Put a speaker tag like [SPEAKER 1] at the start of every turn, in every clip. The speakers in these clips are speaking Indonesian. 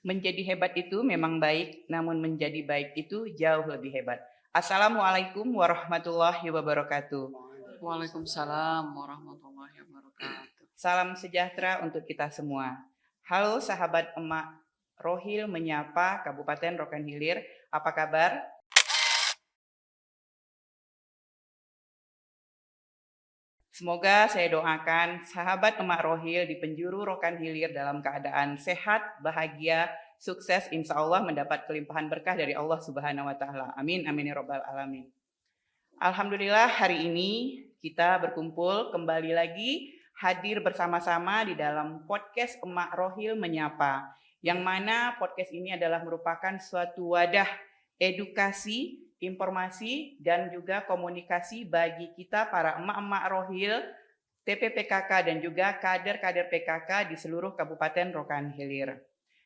[SPEAKER 1] Menjadi hebat itu memang baik, namun menjadi baik itu jauh lebih hebat. Assalamualaikum warahmatullahi wabarakatuh.
[SPEAKER 2] Waalaikumsalam warahmatullahi wabarakatuh.
[SPEAKER 1] Salam sejahtera untuk kita semua. Halo sahabat emak, Rohil menyapa Kabupaten Rokan Hilir. Apa kabar? Semoga saya doakan sahabat emak Rohil di penjuru Rokan Hilir dalam keadaan sehat, bahagia, sukses, insya Allah mendapat kelimpahan berkah dari Allah Subhanahu wa Ta'ala. Amin, amin ya Rabbal 'Alamin. Alhamdulillah hari ini kita berkumpul kembali lagi hadir bersama-sama di dalam podcast Emak Rohil Menyapa, yang mana podcast ini adalah merupakan suatu wadah edukasi, informasi, dan juga komunikasi bagi kita para emak-emak Rohil, TPPKK dan juga kader-kader PKK di seluruh Kabupaten Rokan Hilir.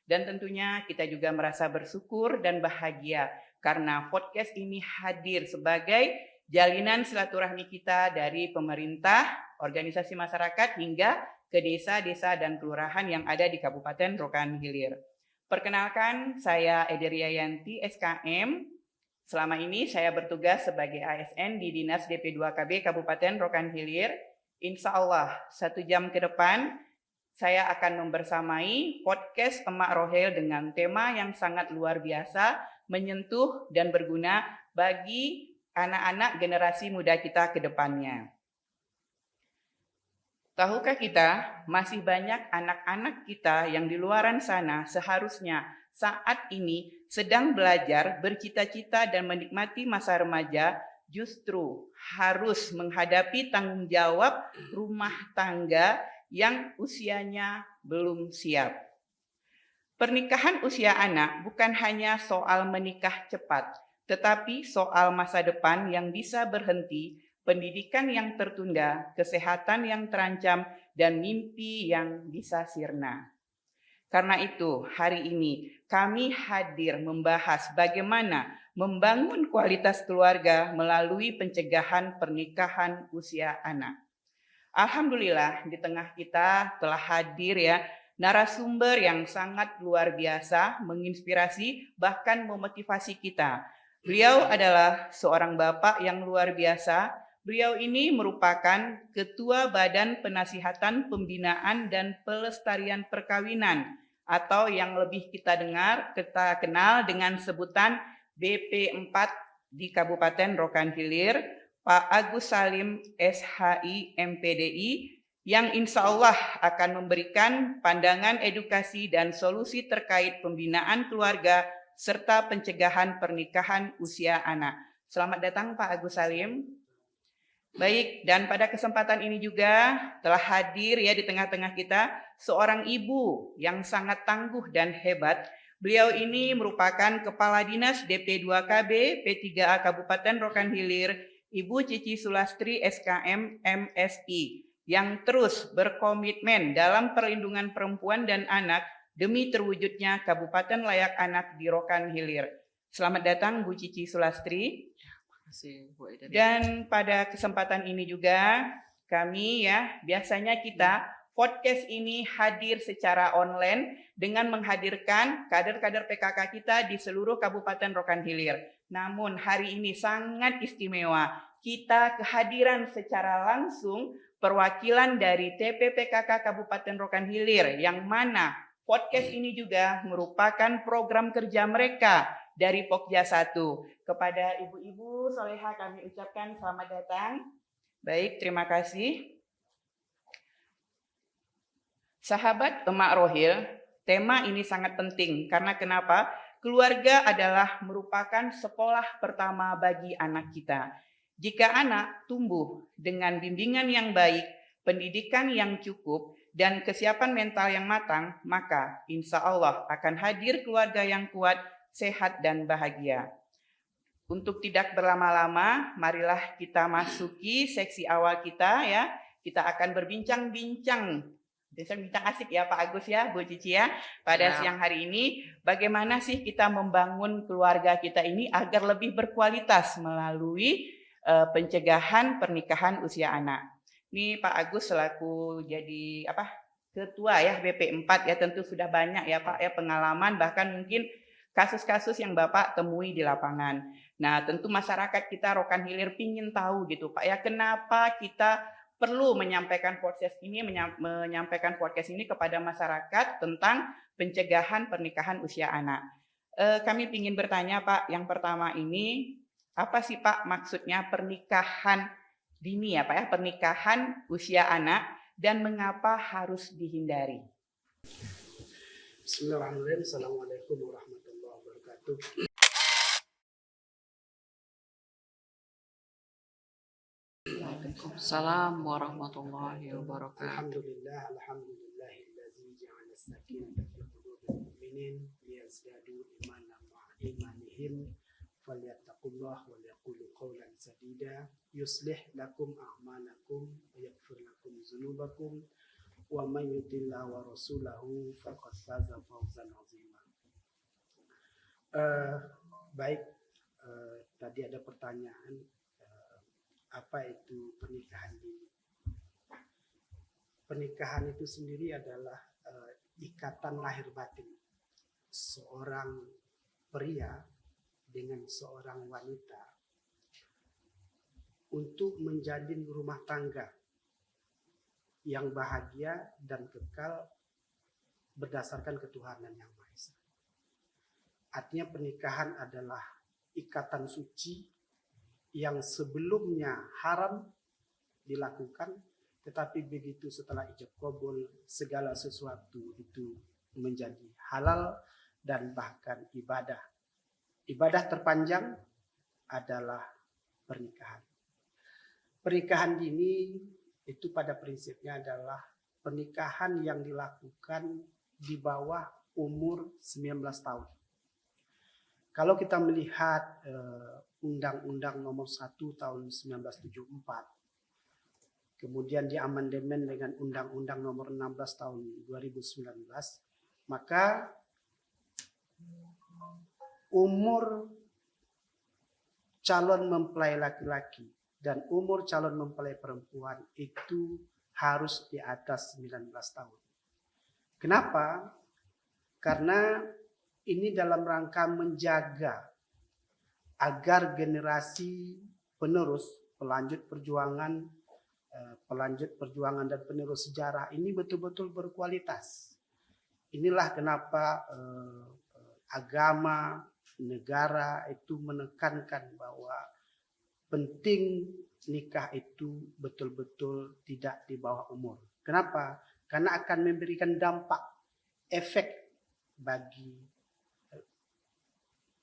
[SPEAKER 1] Dan tentunya kita juga merasa bersyukur dan bahagia karena podcast ini hadir sebagai jalinan silaturahmi kita dari pemerintah, organisasi masyarakat hingga ke desa-desa dan kelurahan yang ada di Kabupaten Rokan Hilir. Perkenalkan, saya Ederia Yanti, SKM. Selama ini saya bertugas sebagai ASN di Dinas DP2KB Kabupaten Rokan Hilir. Insya Allah 1 jam ke depan saya akan membersamai podcast Emak Rohil dengan tema yang sangat luar biasa, menyentuh dan berguna bagi anak-anak generasi muda kita ke depannya. Tahukah kita, masih banyak anak-anak kita yang di luaran sana seharusnya saat ini sedang belajar, bercita-cita dan menikmati masa remaja, justru harus menghadapi tanggung jawab rumah tangga yang usianya belum siap. Pernikahan usia anak bukan hanya soal menikah cepat, tetapi soal masa depan yang bisa berhenti, pendidikan yang tertunda, kesehatan yang terancam, dan mimpi yang bisa sirna. Karena itu, hari ini kami hadir membahas bagaimana membangun kualitas keluarga melalui pencegahan pernikahan usia anak. Alhamdulillah di tengah kita telah hadir ya narasumber yang sangat luar biasa, menginspirasi bahkan memotivasi kita. Beliau adalah seorang bapak yang luar biasa. Beliau ini merupakan Ketua Badan Penasihatan Pembinaan dan Pelestarian Perkawinan atau yang lebih kita kenal dengan sebutan BP4 di Kabupaten Rokan Hilir, Pak Agus Salim SHI MPDI, yang insya Allah akan memberikan pandangan edukasi dan solusi terkait pembinaan keluarga serta pencegahan pernikahan usia anak. Selamat datang Pak Agus Salim. Baik, dan pada kesempatan ini juga telah hadir ya di tengah-tengah kita seorang ibu yang sangat tangguh dan hebat. Beliau ini merupakan Kepala Dinas DP2KB P3A Kabupaten Rokan Hilir, Ibu Cici Sulastri SKM MSI, yang terus berkomitmen dalam perlindungan perempuan dan anak demi terwujudnya Kabupaten Layak Anak di Rokan Hilir. Selamat datang Bu Cici Sulastri. Dan pada kesempatan ini juga kami ya, biasanya kita podcast ini hadir secara online dengan menghadirkan kader-kader PKK kita di seluruh Kabupaten Rokan Hilir. Namun hari ini sangat istimewa, kita kehadiran secara langsung perwakilan dari TPPKK Kabupaten Rokan Hilir, yang mana podcast ini juga merupakan program kerja mereka dari Pokja 1. Kepada ibu-ibu soleha kami ucapkan selamat datang. Baik, terima kasih. Sahabat Emak Rohil, tema ini sangat penting karena kenapa? Keluarga adalah merupakan sekolah pertama bagi anak kita. Jika anak tumbuh dengan bimbingan yang baik, pendidikan yang cukup, dan kesiapan mental yang matang, maka insya Allah akan hadir keluarga yang kuat, sehat, dan bahagia. Untuk tidak berlama-lama, marilah kita masuki seksi awal kita ya. Kita akan berbincang-bincang asik ya Pak Agus ya, Bu Cici ya, pada siang hari ini. Bagaimana sih kita membangun keluarga kita ini agar lebih berkualitas melalui pencegahan pernikahan usia anak. Ini Pak Agus selaku jadi ketua ya BP4 ya, tentu sudah banyak ya Pak ya pengalaman, bahkan mungkin kasus-kasus yang Bapak temui di lapangan. Nah, tentu masyarakat kita Rokan Hilir pingin tahu gitu Pak ya, kenapa kita perlu menyampaikan podcast ini kepada masyarakat tentang pencegahan pernikahan usia anak. Kami ingin bertanya Pak, yang pertama ini apa sih Pak maksudnya pernikahan dini ya Pak ya, pernikahan usia anak, dan mengapa harus dihindari?
[SPEAKER 3] Bismillahirrahmanirrahim. Assalamualaikum warahmatullahi wabarakatuh.
[SPEAKER 2] Waalaikumsalam warahmatullahi wabarakatuh.
[SPEAKER 3] Alhamdulillahillazi ja'ala as-sakinata fi qulubil mu'minin liyazdadu imanan ma'a imanihim falyattaqullaha wa yaqulu qawlan sadida yuslih lakum a'malakum wa yaghfir lakum dzunubakum wa man yuti'illah wa rasulahu faqad faza fawzan 'azima. Baik, tadi ada pertanyaan, apa itu pernikahan dini? Pernikahan itu sendiri adalah ikatan lahir batin seorang pria dengan seorang wanita untuk menjalin rumah tangga yang bahagia dan kekal berdasarkan ketuhanan yang Maha Esa. Artinya pernikahan adalah ikatan suci yang sebelumnya haram dilakukan, tetapi begitu setelah ijab qabul segala sesuatu itu menjadi halal dan bahkan ibadah. Ibadah terpanjang adalah pernikahan. Pernikahan dini itu pada prinsipnya adalah pernikahan yang dilakukan di bawah umur 19 tahun. Kalau kita melihat Undang-Undang Nomor 1 Tahun 1974, kemudian diamandemen dengan Undang-Undang Nomor 16 Tahun 2019, maka umur calon mempelai laki-laki dan umur calon mempelai perempuan itu harus di atas 19 tahun. Kenapa? Karena ini dalam rangka menjaga agar generasi penerus, pelanjut perjuangan dan penerus sejarah ini betul-betul berkualitas. Inilah kenapa agama, negara itu menekankan bahwa penting nikah itu betul-betul tidak di bawah umur. Kenapa? Karena akan memberikan dampak, efek bagi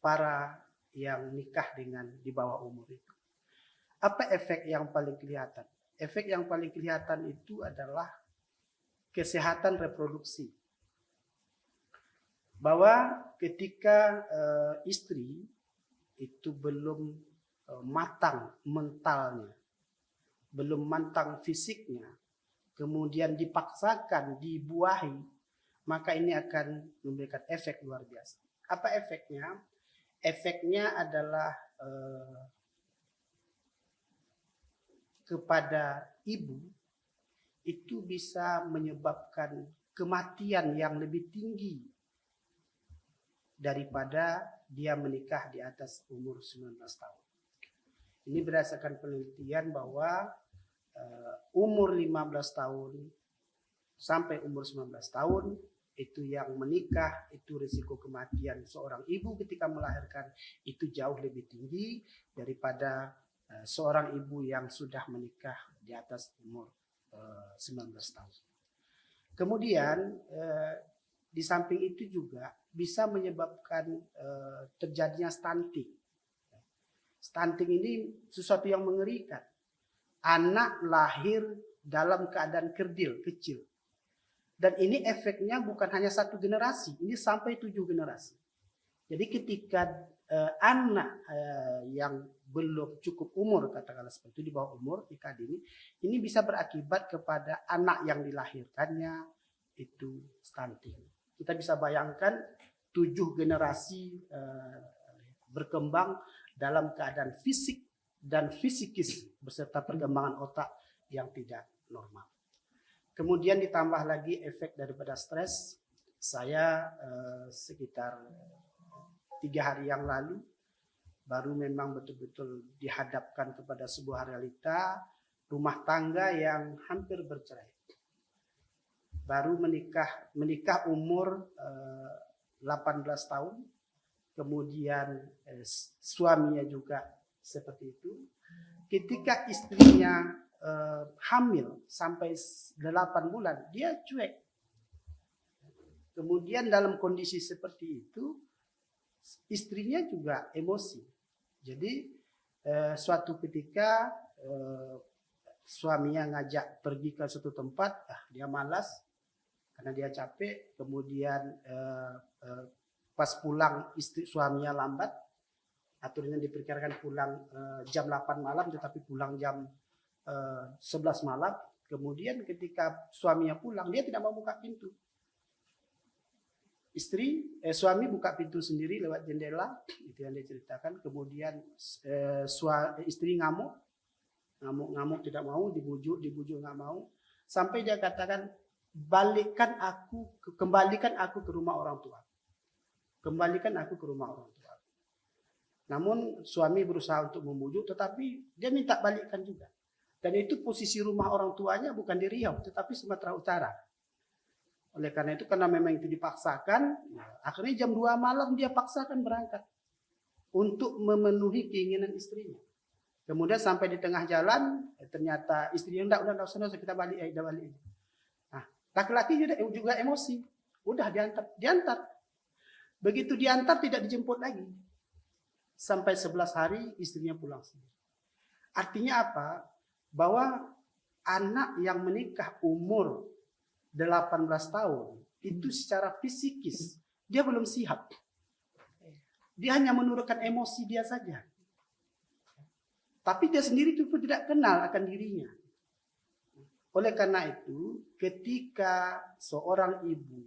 [SPEAKER 3] para yang nikah dengan di bawah umur itu. Apa efek yang paling kelihatan? Efek yang paling kelihatan itu adalah kesehatan reproduksi. Bahwa ketika istri itu belum matang mentalnya, belum matang fisiknya, kemudian dipaksakan dibuahi, maka ini akan memberikan efek luar biasa. Apa efeknya? Efeknya adalah kepada ibu itu bisa menyebabkan kematian yang lebih tinggi daripada dia menikah di atas umur 19 tahun. Ini berdasarkan penelitian bahwa umur 15 tahun sampai umur 19 tahun itu yang menikah, itu risiko kematian seorang ibu ketika melahirkan itu jauh lebih tinggi daripada seorang ibu yang sudah menikah di atas umur 19 tahun. Kemudian di samping itu juga bisa menyebabkan terjadinya stunting. Stunting ini sesuatu yang mengerikan. Anak lahir dalam keadaan kerdil, kecil. Dan ini efeknya bukan hanya satu generasi, ini sampai 7 generasi. Jadi ketika anak yang belum cukup umur, katakanlah seperti itu, di bawah umur nikah dini, ini bisa berakibat kepada anak yang dilahirkannya itu stunting. Kita bisa bayangkan 7 generasi berkembang dalam keadaan fisik dan fisikis beserta perkembangan otak yang tidak normal. Kemudian ditambah lagi efek daripada stres. Saya sekitar 3 hari yang lalu baru memang betul-betul dihadapkan kepada sebuah realita rumah tangga yang hampir bercerai. Baru menikah umur 18 tahun, kemudian suaminya juga seperti itu. Ketika istrinya hamil sampai 8 bulan, dia cuek. Kemudian dalam kondisi seperti itu, istrinya juga emosi. Jadi suatu ketika suaminya ngajak pergi ke suatu tempat, dia malas karena dia capek. Kemudian pas pulang suaminya lambat. Aturannya diperkirakan pulang jam 8 malam, tetapi pulang jam 11 malam. Kemudian ketika suaminya pulang, dia tidak mau buka pintu. Suami buka pintu sendiri lewat jendela, itu yang dia ceritakan. Kemudian istri ngamuk tidak mau, dibujuk nggak mau, sampai dia katakan, kembalikan aku ke rumah orang tua. Kembalikan aku ke rumah orang tua. Namun suami berusaha untuk membujuk, tetapi dia minta balikkan juga. Dan itu posisi rumah orang tuanya bukan di Riau, tetapi Sumatera Utara. Oleh karena itu, karena memang itu dipaksakan, akhirnya jam 2 malam dia paksakan berangkat untuk memenuhi keinginan istrinya. Kemudian sampai di tengah jalan, ternyata istrinya udah usah kita balik. Nah, laki-laki juga emosi, udah diantar. Begitu diantar tidak dijemput lagi. Sampai 11 hari istrinya pulang sendiri. Artinya apa? Bahwa anak yang menikah umur 18 tahun itu secara fisikis dia belum siap. Dia hanya menurunkan emosi dia saja. Tapi dia sendiri itu pun tidak kenal akan dirinya. Oleh karena itu, ketika seorang ibu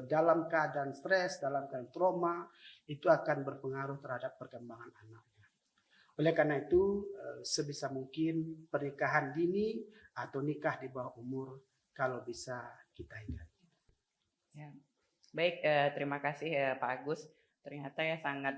[SPEAKER 3] dalam keadaan stres, dalam keadaan trauma, itu akan berpengaruh terhadap perkembangan anaknya. Oleh karena itu, sebisa mungkin pernikahan dini atau nikah di bawah umur kalau bisa kita hindari.
[SPEAKER 1] Ya. Baik, terima kasih Pak Agus. Ternyata ya sangat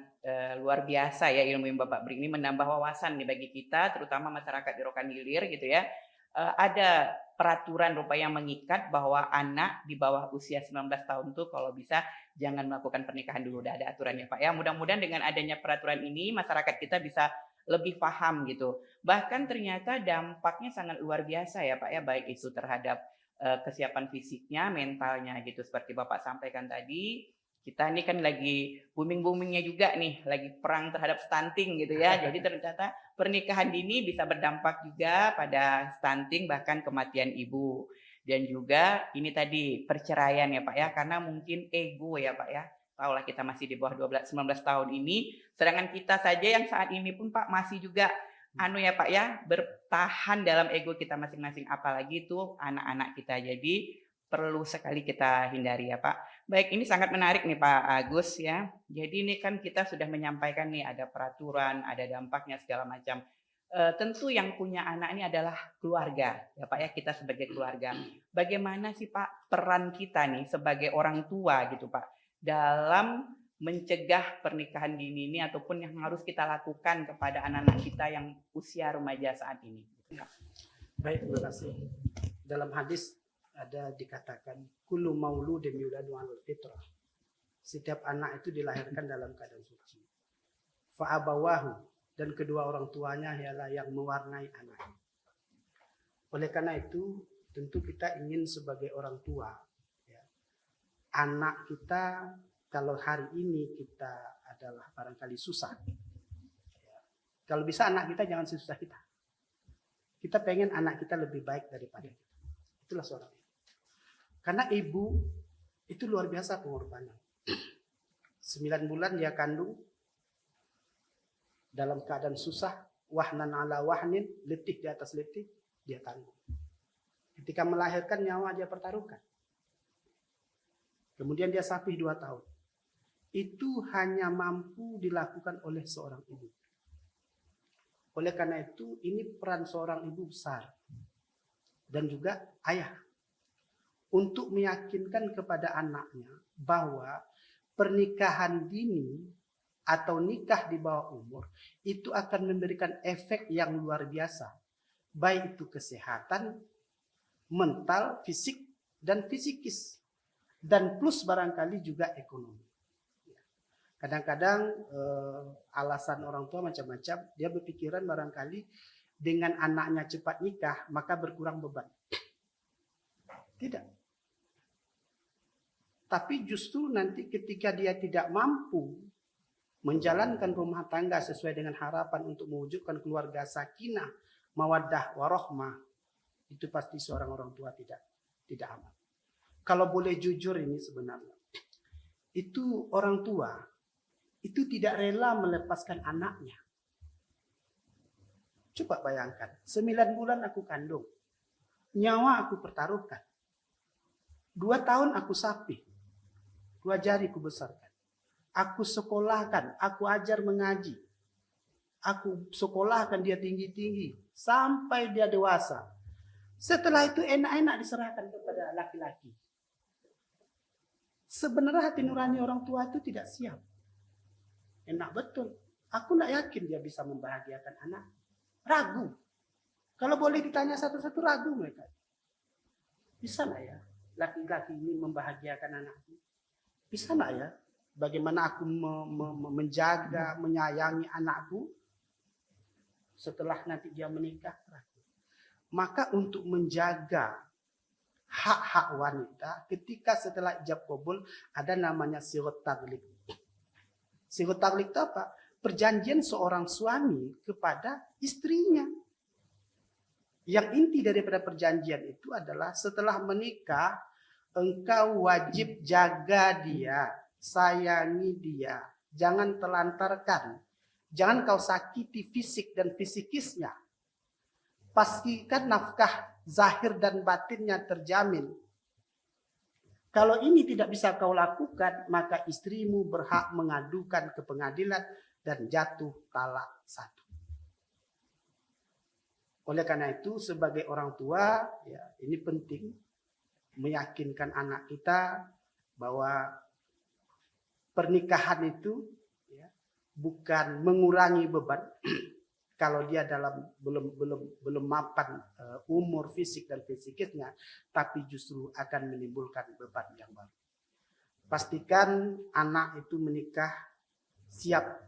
[SPEAKER 1] luar biasa ya ilmu yang Bapak beri ini, menambah wawasan nih bagi kita, terutama masyarakat di Rokan Hilir gitu ya. Ada peraturan rupanya yang mengikat bahwa anak di bawah usia 19 tahun tuh kalau bisa jangan melakukan pernikahan dulu. Udah ada aturannya Pak ya. Mudah-mudahan dengan adanya peraturan ini masyarakat kita bisa lebih paham gitu. Bahkan ternyata dampaknya sangat luar biasa ya Pak ya, baik itu terhadap kesiapan fisiknya, mentalnya gitu. Seperti Bapak sampaikan tadi, kita ini kan lagi booming-boomingnya juga nih, lagi perang terhadap stunting gitu ya. Jadi ternyata pernikahan dini bisa berdampak juga pada stunting bahkan kematian ibu. Dan juga ini tadi perceraian ya Pak ya, karena mungkin ego ya Pak ya. Tahulah kita masih di bawah 19 tahun ini, sedangkan kita saja yang saat ini pun Pak masih juga ya Pak ya, bertahan dalam ego kita masing-masing, apalagi itu anak-anak kita. Jadi perlu sekali kita hindari ya Pak. Baik, ini sangat menarik nih Pak Agus ya. Jadi ini kan kita sudah menyampaikan nih ada peraturan, ada dampaknya segala macam. Tentu yang punya anak ini adalah keluarga ya Pak ya, kita sebagai keluarga. Bagaimana sih Pak peran kita nih sebagai orang tua gitu Pak dalam mencegah pernikahan dini ini ataupun yang harus kita lakukan kepada anak-anak kita yang usia remaja saat ini.
[SPEAKER 3] Baik, terima kasih. Dalam hadis ada dikatakan kullu mauludin yuladu 'alal fitrah. Setiap anak itu dilahirkan dalam keadaan suci. Fa abawahu, dan kedua orang tuanya ialah yang mewarnai anak. Oleh karena itu, tentu kita ingin sebagai orang tua ya, anak kita kalau hari ini kita adalah barangkali susah. Ya, kalau bisa anak kita jangan sesusah kita. Kita pengen anak kita lebih baik daripada kita. Itulah seorang ibu. Karena ibu itu luar biasa pengorbanan. 9 bulan dia kandung dalam keadaan susah, wahnan ala wahnin, letih di atas letih, dia tanggung. Ketika melahirkan nyawa dia pertaruhkan. Kemudian dia sapih 2 tahun. Itu hanya mampu dilakukan oleh seorang ibu. Oleh karena itu, ini peran seorang ibu besar. dan juga ayah untuk meyakinkan kepada anaknya bahwa pernikahan dini atau nikah di bawah umur itu akan memberikan efek yang luar biasa, baik itu kesehatan, mental, fisik, dan fisikis, dan plus barangkali juga ekonomi. Kadang-kadang alasan orang tua macam-macam, dia berpikiran barangkali dengan anaknya cepat nikah maka berkurang beban. Tidak. Tapi justru nanti ketika dia tidak mampu menjalankan rumah tangga sesuai dengan harapan untuk mewujudkan keluarga sakinah, mawaddah, warahmah, itu pasti seorang orang tua tidak aman. Kalau boleh jujur ini sebenarnya, itu orang tua itu tidak rela melepaskan anaknya. Coba bayangkan, 9 bulan aku kandung, nyawa aku pertaruhkan, 2 tahun aku sapi, 2 jari ku besarkan, aku sekolahkan, aku ajar mengaji, aku sekolahkan dia tinggi-tinggi sampai dia dewasa. Setelah itu enak-enak diserahkan kepada laki-laki. Sebenarnya hati nurani orang tua itu tidak siap. Enak betul. Aku tidak yakin dia bisa membahagiakan anak. Ragu. Kalau boleh ditanya satu-satu, ragu mereka. Bisa nggak ya laki-laki ini membahagiakan anaknya? Bisa nggak ya? Bagaimana aku menjaga, menyayangi anakku setelah nanti dia menikah? Maka untuk menjaga hak-hak wanita, ketika setelah ijab kabul ada namanya sirot taglik. Sirot taglik itu apa? Perjanjian seorang suami kepada istrinya. Yang inti daripada perjanjian itu adalah setelah menikah, engkau wajib jaga dia, sayangi dia, jangan telantarkan, jangan kau sakiti fisik dan fisikisnya. Pastikan nafkah zahir dan batinnya terjamin. Kalau ini tidak bisa kau lakukan, maka istrimu berhak mengadukan ke pengadilan dan jatuh talak 1. Oleh karena itu, sebagai orang tua, ya, ini penting meyakinkan anak kita bahwa pernikahan itu ya, bukan mengurangi beban. Kalau dia belum mapan umur fisik dan fisikisnya, tapi justru akan menimbulkan beban yang baru. Pastikan anak itu menikah siap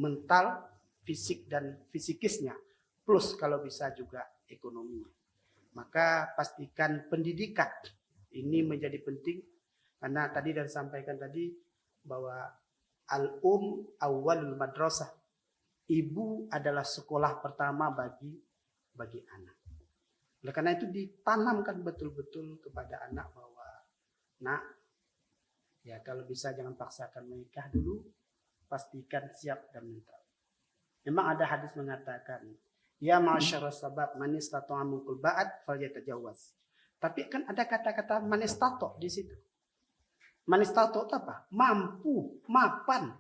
[SPEAKER 3] mental, fisik dan fisikisnya, plus kalau bisa juga ekonomi. Maka pastikan pendidikan ini menjadi penting, karena tadi dan sampaikan tadi bahwa awwalul madrasah. Ibu adalah sekolah pertama bagi anak. Oleh karena itu ditanamkan betul-betul kepada anak bahwa, nak, ya kalau bisa jangan paksakan menikah dulu, pastikan siap dan mental. Memang ada hadis mengatakan, ya ma'asyara sabab man istata'a minkum ba'at falyatajawaz. Tapi kan ada kata-kata man istata' di situ. Man istata' itu apa? Mampu, mapan.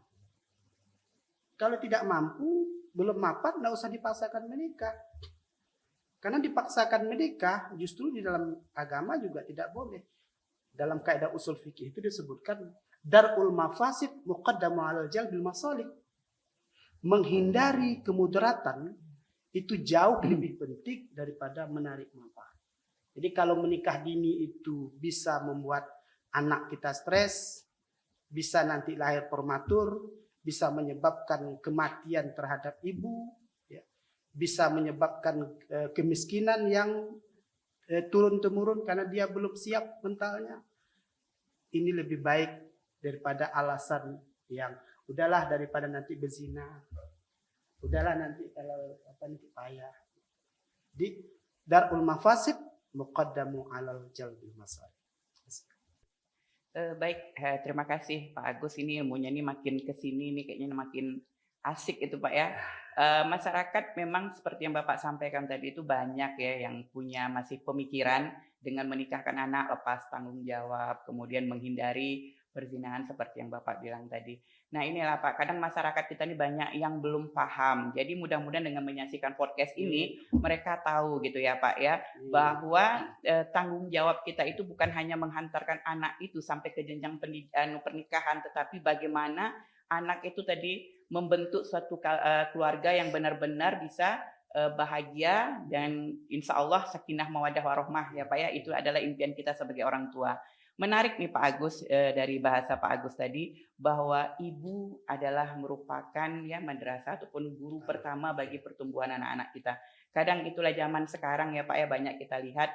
[SPEAKER 3] Kalau tidak mampu, belum mapan, tidak usah dipaksakan menikah. Karena dipaksakan menikah, justru di dalam agama juga tidak boleh. Dalam kaidah usul fikih itu disebutkan, darul mafasid muqaddamu alal jalbil masalih. Menghindari kemudaratan itu jauh lebih penting daripada menarik manfaat. Jadi kalau menikah dini itu bisa membuat anak kita stres, bisa nanti lahir prematur, bisa menyebabkan kematian terhadap ibu, ya. Bisa menyebabkan kemiskinan yang turun-temurun karena dia belum siap mentalnya. Ini lebih baik daripada alasan yang udahlah daripada nanti berzina, udahlah nanti kalau nanti payah. Di darul mafasid muqaddamu alal jalbil masalih.
[SPEAKER 1] Baik, terima kasih Pak Agus. Ini ilmunya ini makin kesini nih kayaknya makin asik itu Pak ya. Masyarakat memang seperti yang Bapak sampaikan tadi itu banyak ya yang punya masih pemikiran dengan menikahkan anak lepas tanggung jawab, kemudian menghindari perzinahan seperti yang Bapak bilang tadi. Nah inilah Pak, kadang masyarakat kita ini banyak yang belum paham. Jadi mudah-mudahan dengan menyaksikan podcast ini mereka tahu gitu ya Pak ya, bahwa tanggung jawab kita itu bukan hanya menghantarkan anak itu sampai ke jenjang pernikahan, tetapi bagaimana anak itu tadi membentuk suatu keluarga yang benar-benar bisa bahagia dan insya Allah sakinah mawadah warohmah ya Pak ya, itu adalah impian kita sebagai orang tua. Menarik nih Pak Agus, dari bahasa Pak Agus tadi bahwa ibu adalah merupakan ya madrasah ataupun guru pertama bagi pertumbuhan anak-anak kita. Kadang itulah zaman sekarang ya Pak ya, banyak kita lihat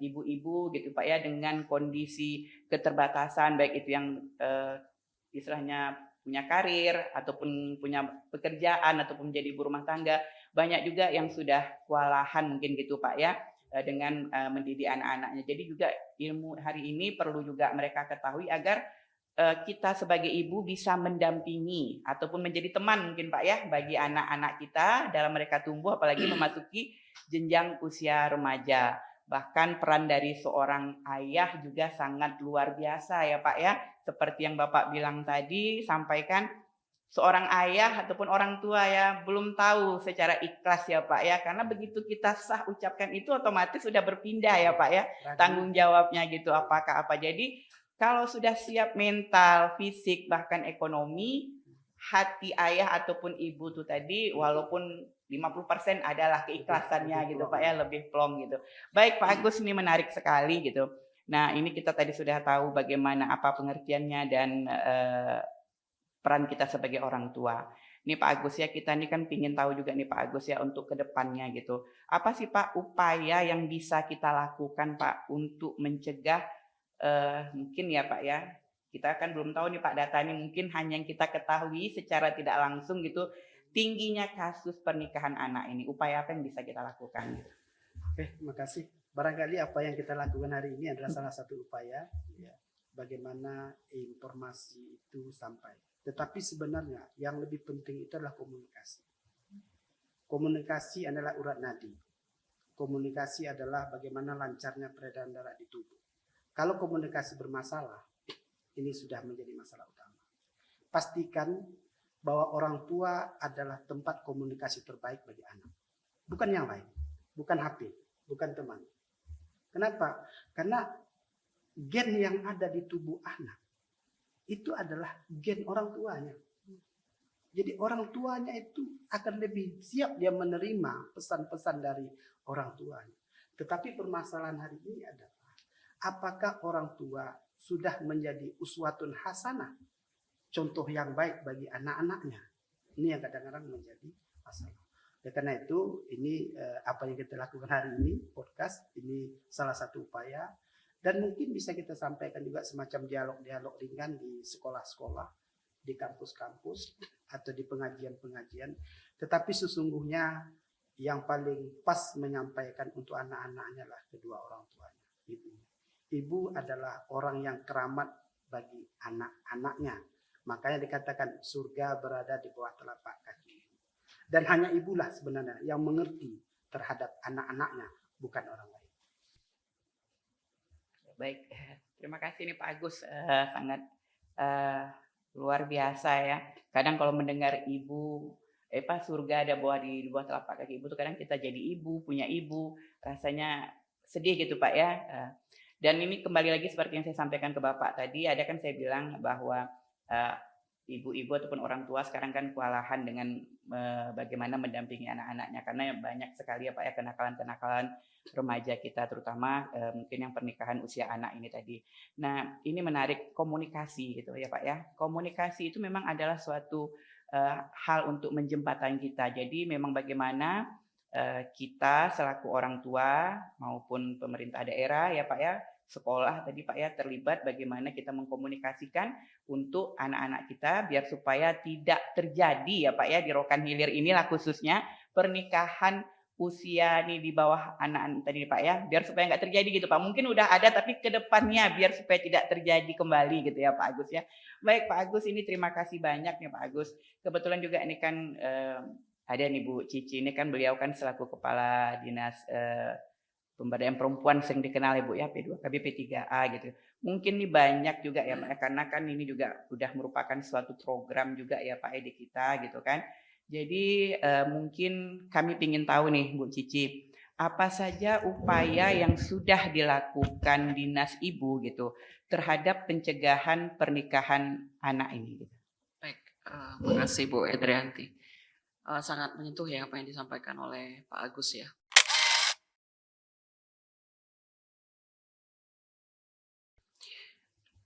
[SPEAKER 1] ibu-ibu gitu Pak ya dengan kondisi keterbatasan, baik itu yang istilahnya punya karir ataupun punya pekerjaan ataupun menjadi ibu rumah tangga, banyak juga yang sudah kewalahan mungkin gitu Pak ya dengan mendidik anak-anaknya. Jadi juga ilmu hari ini perlu juga mereka ketahui agar kita sebagai ibu bisa mendampingi ataupun menjadi teman mungkin Pak ya bagi anak-anak kita dalam mereka tumbuh, apalagi memasuki jenjang usia remaja. Bahkan peran dari seorang ayah juga sangat luar biasa ya Pak ya. Seperti yang Bapak bilang tadi, sampaikan seorang ayah ataupun orang tua ya belum tahu secara ikhlas ya Pak ya, karena begitu kita sah ucapkan itu otomatis sudah berpindah ya Pak ya tanggung jawabnya gitu apakah apa. Jadi kalau sudah siap mental, fisik bahkan ekonomi, hati ayah ataupun ibu tuh tadi walaupun 50% adalah keikhlasannya gitu Pak ya, lebih plong gitu. Baik Pak Agus, ini menarik sekali gitu. Nah ini kita tadi sudah tahu bagaimana apa pengertiannya dan peran kita sebagai orang tua. Ini Pak Agus ya, kita ini kan pingin tahu juga nih Pak Agus ya untuk kedepannya gitu. Apa sih Pak upaya yang bisa kita lakukan Pak untuk mencegah mungkin ya Pak ya, kita kan belum tahu nih Pak data ini, mungkin hanya yang kita ketahui secara tidak langsung gitu, tingginya kasus pernikahan anak ini. Upaya apa yang bisa kita lakukan?
[SPEAKER 3] Oke, terima kasih. Barangkali apa yang kita lakukan hari ini adalah salah satu upaya ya, bagaimana informasi itu sampai. Tetapi sebenarnya yang lebih penting itu adalah komunikasi. Komunikasi adalah urat nadi. Komunikasi adalah bagaimana lancarnya peredaran darah di tubuh. Kalau komunikasi bermasalah, ini sudah menjadi masalah utama. Pastikan bahwa orang tua adalah tempat komunikasi terbaik bagi anak. Bukan yang lain, bukan HP, bukan teman. Kenapa? Karena gen yang ada di tubuh anak itu adalah gen orang tuanya. Jadi orang tuanya itu akan lebih siap dia menerima pesan-pesan dari orang tuanya. Tetapi permasalahan hari ini adalah apakah orang tua sudah menjadi uswatun hasanah, contoh yang baik bagi anak-anaknya. Ini yang kadang-kadang menjadi masalah. Ya, karena itu ini apa yang kita lakukan hari ini, podcast, ini salah satu upaya. Dan mungkin bisa kita sampaikan juga semacam dialog-dialog ringan di sekolah-sekolah, di kampus-kampus, atau di pengajian-pengajian. Tetapi sesungguhnya yang paling pas menyampaikan untuk anak-anaknya lah kedua orang tuanya. Ibu adalah orang yang keramat bagi anak-anaknya. Makanya dikatakan surga berada di bawah telapak kaki. Dan hanya ibulah sebenarnya yang mengerti terhadap anak-anaknya, bukan orang lain.
[SPEAKER 1] Baik, terima kasih nih Pak Agus, sangat luar biasa ya. Kadang kalau mendengar ibu, Pak surga ada di bawah telapak kaki ibu tuh kadang kita jadi ibu, punya ibu, rasanya sedih gitu Pak ya. Dan ini kembali lagi seperti yang saya sampaikan ke Bapak tadi, ada kan saya bilang bahwa ibu-ibu ataupun orang tua sekarang kan kewalahan dengan bagaimana mendampingi anak-anaknya, karena banyak sekali ya Pak ya kenakalan-kenakalan remaja kita, terutama mungkin yang pernikahan usia anak ini tadi. Nah ini menarik komunikasi gitu ya Pak ya. Komunikasi itu memang adalah suatu hal untuk menjembatani kita. Jadi memang bagaimana kita selaku orang tua maupun pemerintah daerah ya Pak ya, sekolah tadi Pak ya, terlibat bagaimana kita mengkomunikasikan untuk anak-anak kita biar supaya tidak terjadi ya Pak ya di Rokan Hilir inilah khususnya pernikahan usia nih di bawah anak-anak tadi Pak ya, biar supaya nggak terjadi gitu Pak. Mungkin udah ada tapi ke depannya biar supaya tidak terjadi kembali gitu ya Pak Agus ya. Baik Pak Agus, ini terima kasih banyak nih Pak Agus. Kebetulan juga ini kan ada nih Bu Cici, ini kan beliau kan selaku Kepala Dinas pemberdayaan perempuan sering dikenal ya Bu ya, P2KB P3A gitu. Mungkin nih banyak juga ya Pak ya, karena kan ini juga udah merupakan suatu program juga ya Pak di kita gitu kan. Jadi mungkin kami ingin tahu nih Bu Cici, apa saja upaya yang sudah dilakukan Dinas Ibu gitu terhadap pencegahan pernikahan anak ini gitu.
[SPEAKER 2] Baik, makasih Bu Edrianti. Sangat menyentuh ya apa yang disampaikan oleh Pak Agus ya.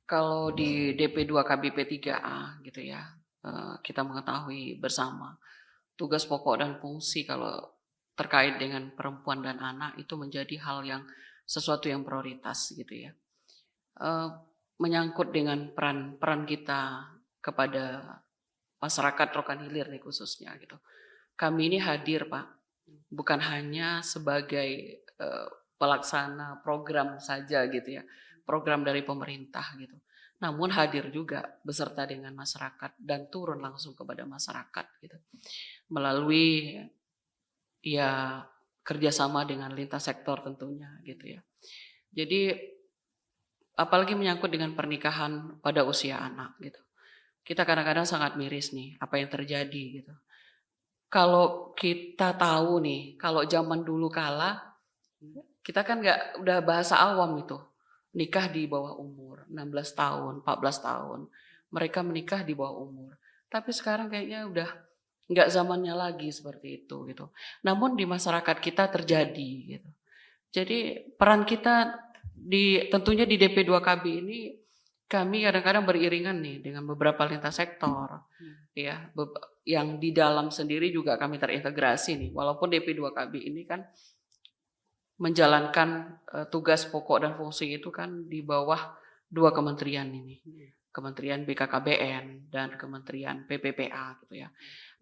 [SPEAKER 2] Kalau di DP2KB P3A gitu ya, kita mengetahui bersama tugas pokok dan fungsi kalau terkait dengan perempuan dan anak itu menjadi hal yang sesuatu yang prioritas gitu ya. Menyangkut dengan peran kita kepada masyarakat Rokan Hilir nih khususnya gitu. Kami ini hadir Pak, bukan hanya sebagai pelaksana program saja gitu ya, program dari pemerintah gitu. Namun hadir juga beserta dengan masyarakat dan turun langsung kepada masyarakat gitu. Melalui ya kerjasama dengan lintas sektor tentunya gitu ya. Jadi apalagi menyangkut dengan pernikahan pada usia anak gitu. Kita kadang-kadang sangat miris nih apa yang terjadi gitu. Kalau kita tahu nih, kalau zaman dulu kala, kita kan udah bahasa awam itu. Nikah di bawah umur, 16 tahun, 14 tahun. Mereka menikah di bawah umur. Tapi sekarang kayaknya udah nggak zamannya lagi seperti itu gitu. Namun di masyarakat kita terjadi gitu. Jadi peran kita tentunya di DP2KB ini kami kadang-kadang beriringan nih dengan beberapa lintas sektor ya yang di dalam sendiri juga kami terintegrasi nih walaupun DP2KB ini kan menjalankan tugas pokok dan fungsi itu kan di bawah dua kementerian ini. Kementerian BKKBN dan Kementerian PPPA gitu ya.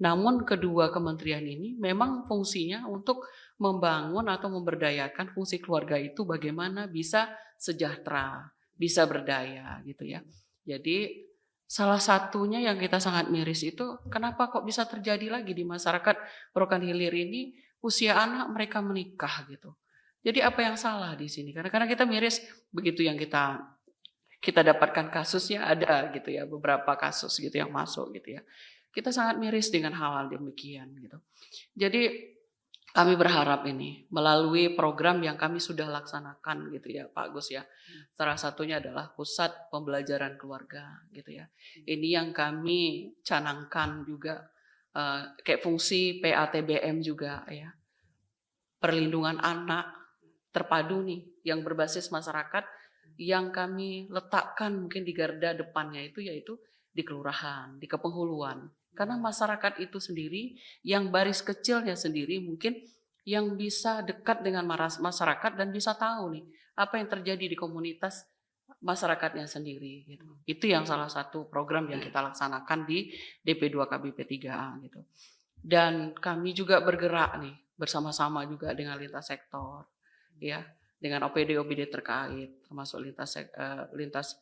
[SPEAKER 2] Namun kedua kementerian ini memang fungsinya untuk membangun atau memberdayakan fungsi keluarga itu bagaimana bisa sejahtera, bisa berdaya gitu ya. Jadi salah satunya yang kita sangat miris itu kenapa kok bisa terjadi lagi di masyarakat Rokan Hilir ini usia anak mereka menikah gitu. Jadi apa yang salah di sini? Karena kita miris begitu yang kita dapatkan kasusnya ada gitu ya, beberapa kasus gitu yang masuk gitu ya. Kita sangat miris dengan hal-hal demikian gitu. Jadi kami berharap ini melalui program yang kami sudah laksanakan gitu ya Pak Gus ya. Salah satunya adalah Pusat Pembelajaran Keluarga gitu ya. Ini yang kami canangkan juga kayak fungsi PATBM juga ya. Perlindungan anak terpadu nih yang berbasis masyarakat yang kami letakkan mungkin di garda depannya itu yaitu di kelurahan, di kepenghuluan. Karena masyarakat itu sendiri yang baris kecilnya sendiri mungkin yang bisa dekat dengan masyarakat dan bisa tahu nih apa yang terjadi di komunitas masyarakatnya sendiri gitu. Itu yang salah satu program yang kita laksanakan di DP2KB P3A gitu. Dan kami juga bergerak nih bersama-sama juga dengan lintas sektor ya, dengan OPD terkait termasuk lintas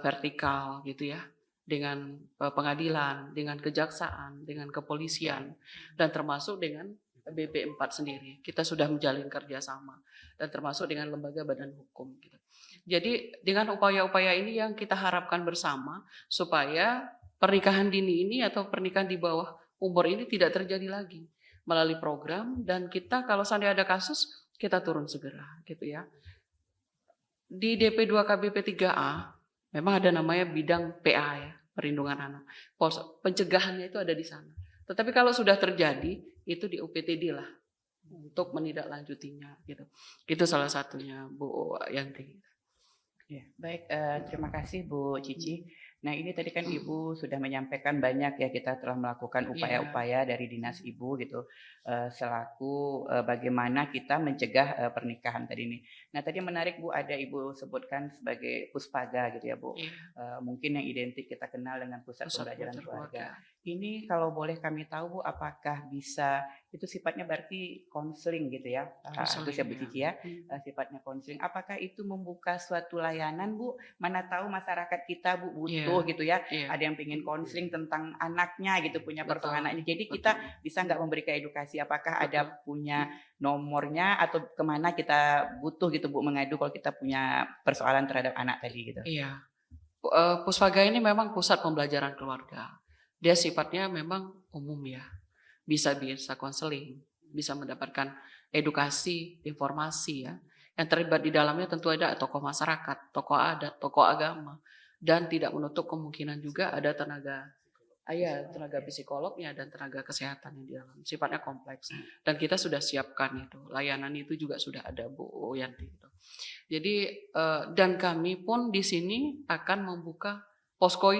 [SPEAKER 2] vertikal gitu ya, dengan pengadilan, dengan kejaksaan, dengan kepolisian dan termasuk dengan BP4 sendiri. Kita sudah menjalin kerjasama dan termasuk dengan lembaga badan hukum gitu. Jadi dengan upaya-upaya ini yang kita harapkan bersama supaya pernikahan dini ini atau pernikahan di bawah umur ini tidak terjadi lagi melalui program dan kita kalau seandainya ada kasus kita turun segera gitu ya. Di DP2KB P3A memang ada namanya bidang PA ya, perlindungan anak. Pencegahannya itu ada di sana. Tetapi kalau sudah terjadi itu di UPTD lah untuk menindaklanjutinya gitu. Itu salah satunya Bu Yanti.
[SPEAKER 1] Ya, baik, terima kasih Bu Cici. Nah ini tadi kan Ibu sudah menyampaikan banyak ya kita telah melakukan upaya-upaya dari Dinas Ibu gitu selaku bagaimana kita mencegah pernikahan tadi ini. Nah tadi menarik Bu ada Ibu sebutkan sebagai Puspaga gitu ya Bu. Mungkin yang identik kita kenal dengan Pusat Pembelajaran Keluarga. Ini kalau boleh kami tahu Bu, apakah bisa itu sifatnya berarti konseling gitu ya, Agus ya Bu
[SPEAKER 2] Konseling,
[SPEAKER 1] Cici ya, sifatnya konseling. Apakah itu membuka suatu layanan Bu? Mana tahu masyarakat kita Bu butuh
[SPEAKER 2] Iya,
[SPEAKER 1] gitu ya,
[SPEAKER 2] iya,
[SPEAKER 1] ada yang pengen konseling tentang anaknya gitu, punya persoalan
[SPEAKER 2] betul,
[SPEAKER 1] anaknya. Jadi
[SPEAKER 2] betul,
[SPEAKER 1] kita bisa nggak memberikan edukasi? Apakah ada
[SPEAKER 2] betul.
[SPEAKER 1] punya nomornya atau kemana kita butuh gitu Bu mengadu kalau kita punya persoalan terhadap anak tadi gitu?
[SPEAKER 2] Iya. Puspaga ini memang pusat pembelajaran keluarga. Dia sifatnya memang umum ya. Bisa konseling, bisa mendapatkan edukasi, informasi ya. Yang terlibat di dalamnya tentu ada tokoh masyarakat, tokoh adat, tokoh agama, dan tidak menutup kemungkinan juga ada tenaga psikolognya dan tenaga kesehatan yang di dalam. Sifatnya kompleks dan kita sudah siapkan itu. Layanan itu juga sudah ada Bu Yanti gitu. Jadi dan kami pun di sini akan membuka posko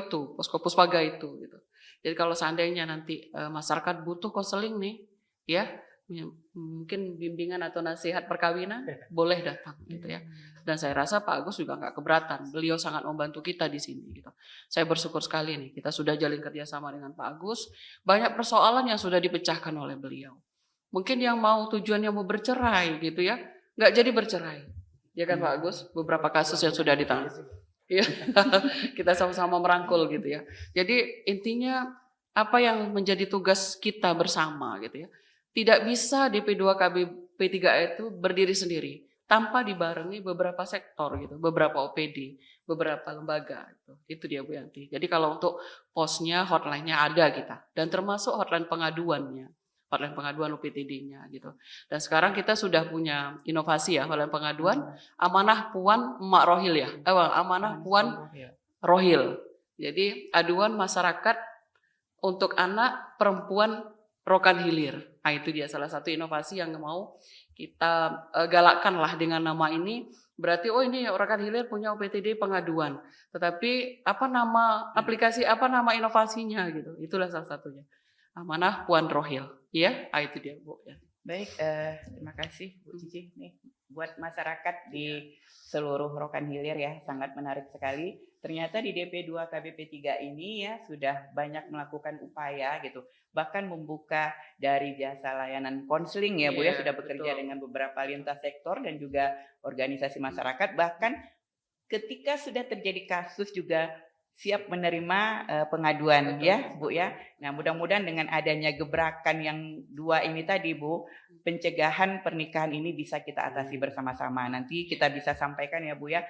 [SPEAKER 2] puspaga itu gitu. Jadi kalau seandainya nanti masyarakat butuh konseling nih, ya mungkin bimbingan atau nasihat perkawinan, boleh datang gitu ya. Dan saya rasa Pak Agus juga nggak keberatan. Beliau sangat membantu kita di sini gitu. Saya bersyukur sekali nih, kita sudah jalin kerjasama dengan Pak Agus. Banyak persoalan yang sudah dipecahkan oleh beliau. Mungkin yang mau tujuannya mau bercerai gitu ya, nggak jadi bercerai. Ya kan Pak Agus, beberapa kasus yang sudah ditangani. Ya, kita sama-sama merangkul gitu ya. Jadi intinya apa yang menjadi tugas kita bersama gitu ya. Tidak bisa DP2KB P3A itu berdiri sendiri tanpa dibarengi beberapa sektor gitu, beberapa OPD, beberapa lembaga gitu. Itu dia Bu Yanti. Jadi kalau untuk posnya, hotline-nya ada kita dan termasuk hotline pengaduannya. Hotline pengaduan UPTD-nya gitu. Dan sekarang kita sudah punya inovasi ya, hotline pengaduan Amanah Puan Emak Rohil ya. Amanah Puan Rohil. Jadi aduan masyarakat untuk anak perempuan Rokan Hilir. Nah itu dia salah satu inovasi yang mau kita galakkan lah dengan nama ini. Berarti ini Rokan Hilir punya UPTD pengaduan. Tetapi apa nama aplikasi, apa nama inovasinya gitu. Itulah salah satunya. Amanah Puan Rohil. Ya, itu dia Bu. Ya.
[SPEAKER 1] Baik, terima kasih Bu Cici. Nih, buat masyarakat di seluruh Rokan Hilir ya, sangat menarik sekali. Ternyata di DP2 KBP3 ini ya sudah banyak melakukan upaya gitu. Bahkan membuka dari jasa layanan konseling ya Bu ya, sudah bekerja dengan beberapa lintas sektor dan juga organisasi masyarakat. Bahkan ketika sudah terjadi kasus juga siap menerima pengaduan ya Bu ya. Nah mudah-mudahan dengan adanya gebrakan yang dua ini tadi Bu, pencegahan pernikahan ini bisa kita atasi bersama-sama. Nanti kita bisa sampaikan ya Bu ya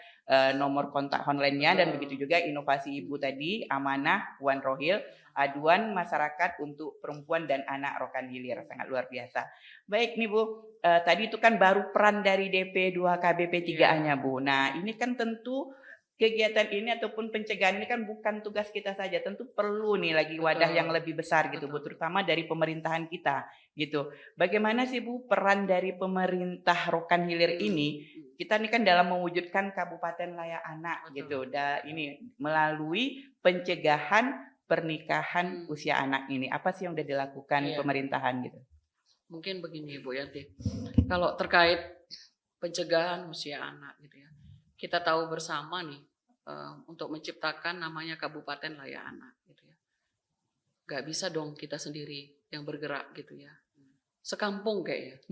[SPEAKER 1] nomor kontak online-nya dan begitu juga inovasi Ibu tadi Amanah Puan Rohil, aduan masyarakat untuk perempuan dan anak Rokan Hilir, sangat luar biasa. Baik nih Bu, tadi itu kan baru peran dari DP2 KBP3A-nya Bu. Nah ini kan tentu kegiatan ini ataupun pencegahan ini kan bukan tugas kita saja, tentu perlu nih lagi wadah yang lebih besar gitu Bu, terutama dari pemerintahan kita gitu. Bagaimana sih Bu peran dari pemerintah Rokan Hilir ini? Kita ini kan dalam mewujudkan Kabupaten Layak Anak gitu. Ini melalui pencegahan pernikahan usia anak ini. Apa sih yang udah dilakukan pemerintahan gitu?
[SPEAKER 2] Mungkin begini Bu Yanti. Kalau terkait pencegahan usia anak gitu ya. Kita tahu bersama nih untuk menciptakan namanya Kabupaten Layak Anak gitu ya. Gak bisa dong kita sendiri yang bergerak gitu ya. Sekampung kayaknya.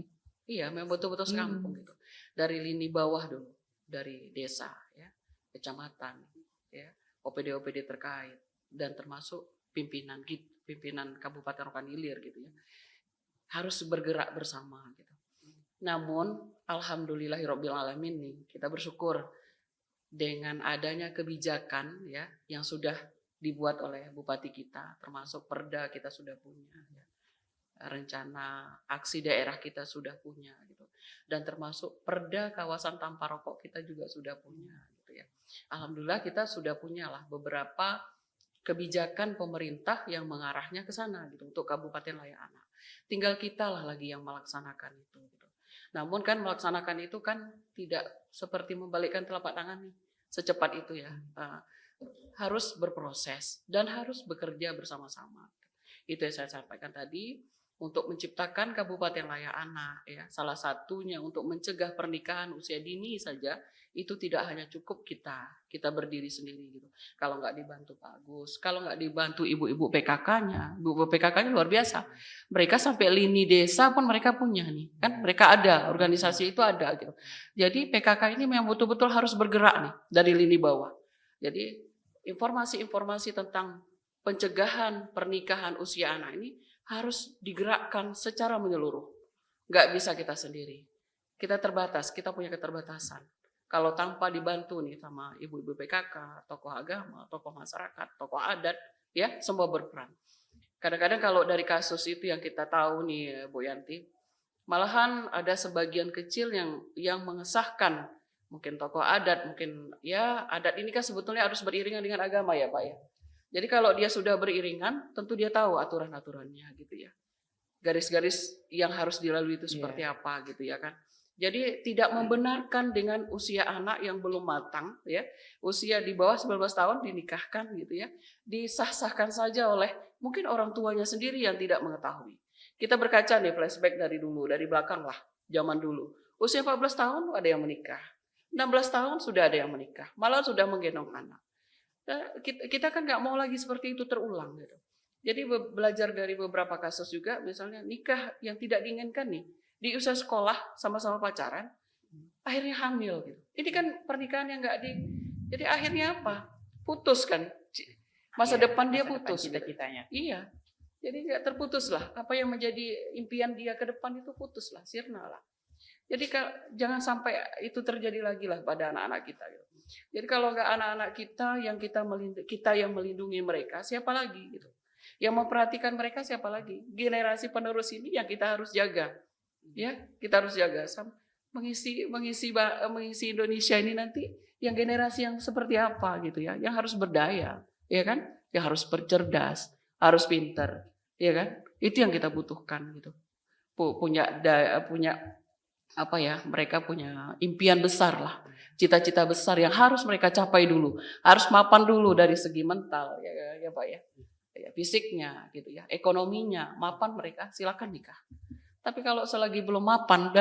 [SPEAKER 2] Iya, memang betul-betul sekampung gitu. Dari lini bawah dulu, dari desa ya, kecamatan ya, OPD-OPD terkait dan termasuk pimpinan Kabupaten Rokan Hilir gitu ya. Harus bergerak bersama gitu. Namun alhamdulillahirabbil alamin nih, kita bersyukur dengan adanya kebijakan ya yang sudah dibuat oleh bupati kita, termasuk Perda kita sudah punya ya. Rencana aksi daerah kita sudah punya gitu. Dan termasuk Perda kawasan tanpa rokok kita juga sudah punya gitu ya. Alhamdulillah kita sudah punya lah beberapa kebijakan pemerintah yang mengarahnya ke sana gitu untuk Kabupaten Layak Anak. Tinggal kita lah lagi yang melaksanakan itu gitu. Namun kan melaksanakan itu kan tidak seperti membalikkan telapak tangan nih secepat itu ya. Harus berproses dan harus bekerja bersama-sama. Itu yang saya sampaikan tadi. untuk menciptakan Kabupaten Layak Anak ya. Salah satunya untuk mencegah pernikahan usia dini saja itu tidak hanya cukup kita berdiri sendiri gitu. Kalau nggak dibantu Pak Agus, kalau nggak dibantu ibu-ibu PKK-nya, ibu-ibu PKK-nya luar biasa. Mereka sampai lini desa pun mereka punya nih, kan mereka ada, organisasi itu ada gitu. Jadi PKK ini memang betul-betul harus bergerak nih dari lini bawah. Jadi informasi-informasi tentang pencegahan pernikahan usia anak ini harus digerakkan secara menyeluruh. Nggak bisa kita sendiri. Kita terbatas, kita punya keterbatasan. Kalau tanpa dibantu nih sama ibu-ibu PKK, tokoh agama, tokoh masyarakat, tokoh adat, ya semua berperan. Kadang-kadang kalau dari kasus itu yang kita tahu nih Bu Yanti, malahan ada sebagian kecil yang mengesahkan, mungkin tokoh adat, mungkin ya adat ini kan sebetulnya harus beriringan dengan agama ya Pak ya. Jadi kalau dia sudah beriringan, tentu dia tahu aturan-aturannya gitu ya. Garis-garis yang harus dilalui itu seperti apa gitu ya kan. Jadi tidak membenarkan dengan usia anak yang belum matang ya, usia di bawah 19 tahun dinikahkan gitu ya. Disah-sahkan saja oleh mungkin orang tuanya sendiri yang tidak mengetahui. Kita berkaca nih flashback dari dulu, dari belakang lah, zaman dulu. Usia 14 tahun ada yang menikah. 16 tahun sudah ada yang menikah, malah sudah menggendong anak. Kita kan nggak mau lagi seperti itu terulang gitu. Jadi belajar dari beberapa kasus juga, misalnya nikah yang tidak diinginkan nih di usia sekolah sama-sama pacaran, akhirnya hamil gitu. Ini kan pernikahan yang nggak jadi akhirnya apa? Putus kan, masa depan dia putus.
[SPEAKER 1] Cita-citanya.
[SPEAKER 2] Iya, jadi nggak terputus lah. Apa yang menjadi impian dia ke depan itu putus lah, sirna lah. Jadi jangan sampai itu terjadi lagi lah pada anak-anak kita. Gitu. Jadi kalau nggak anak-anak kita yang melindungi mereka, siapa lagi gitu? Yang memperhatikan mereka siapa lagi? Generasi penerus ini yang kita harus jaga, ya kita harus jaga. Mengisi Indonesia ini nanti yang generasi yang seperti apa gitu ya? Yang harus berdaya, ya kan? Yang harus bercerdas, harus pintar, ya kan? Itu yang kita butuhkan gitu. Punya apa ya? Mereka punya impian besar lah. Cita-cita besar yang harus mereka capai dulu, harus mapan dulu dari segi mental, ya Pak ya, fisiknya, gitu ya, ekonominya, mapan mereka, silakan nikah. Tapi kalau selagi belum mapan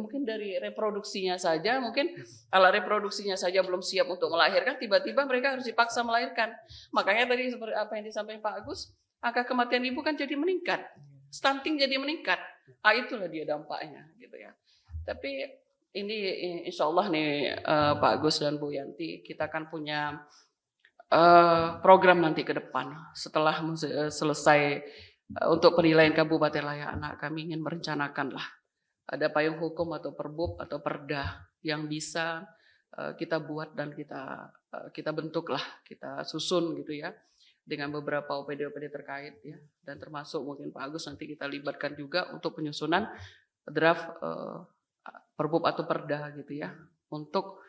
[SPEAKER 2] mungkin dari reproduksinya saja, mungkin kalau reproduksinya saja belum siap untuk melahirkan, tiba-tiba mereka harus dipaksa melahirkan. Makanya tadi seperti apa yang disampaikan Pak Agus, angka kematian ibu kan jadi meningkat, stunting jadi meningkat. Itulah dia dampaknya, gitu ya. Tapi ini insya Allah nih Pak Agus dan Bu Yanti, kita akan punya program nanti ke depan setelah selesai untuk penilaian Kabupaten Layak Anak. Kami ingin merencanakan lah ada payung hukum atau perbub atau perda yang bisa kita buat dan kita bentuk lah, kita susun gitu ya dengan beberapa OPD-OPD terkait ya, dan termasuk mungkin Pak Agus nanti kita libatkan juga untuk penyusunan draft perbub atau perda gitu ya untuk